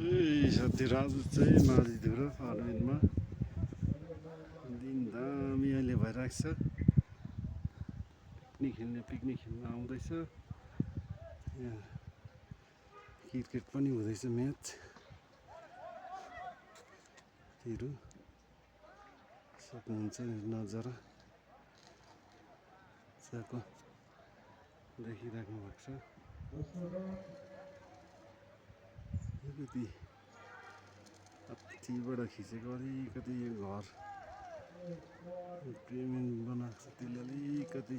साथीहरू आज चाहिँ माझीधुरा फार्मिङमा दिन दामी अहिले भइरहेको छ। पिकनिक खेल्न आउँदैछ। यहाँ क्रिकेट पनि हुँदैछ म्याच। तिहरू सक्नुहुन्छ नजारा मजाको देखिराख्नु भएको छ। अलिकति अथिबाट खिचेको अलिकति यो घर पेमेन्ट बनाएको छ, त्यसले अलिकति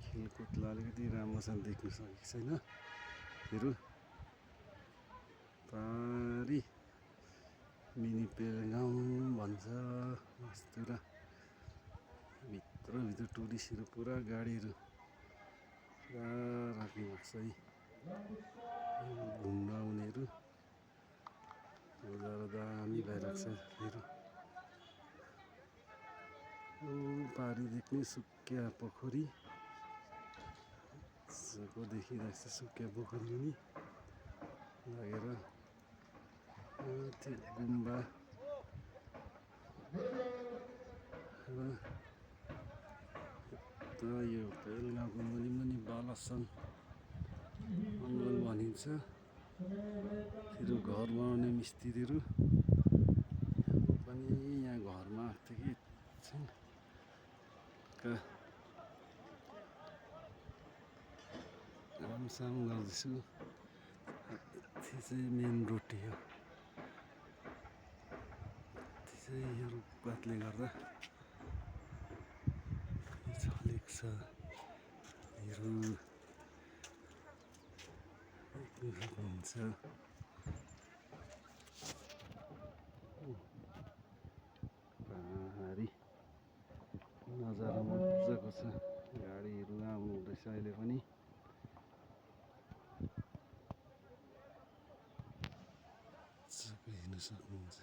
खेलकुदलाई अलिकति राम्रोसँग देख्न सकेको छैन। हेरु पारी मिनी पेलगाउँ भन्छ मस्तुरा। भित्र टुरिस्टहरू पुरा गाडीहरू पुरा राख्नु भएको छ है। घुम्न आउनेहरू नजारा दामी भइरहेको छ। हेरु पारी देख्ने सुकिया पोखरी देखिरहेको छ। सुकिया पोखरी पनि लागेर त्यो गुम्बा र यो पेलगाउँको मुनि बालासन अङ्गल भनिन्छ। फेरि घर बनाउने मिस्त्रीहरू पनि यहाँ घरमा आएको थियो कि कामसाम गर्दैछु। त्यो चाहिँ मेन रोड हो। त्यो चाहिँ यो रुखपातले गर्दा छलेको छ। हेरौँ हुन्छ पाहाडी नजारा मजाको छ। गाडीहरू आउनु हुँदैछ अहिले पनि। हेर्न सक्नुहुन्छ।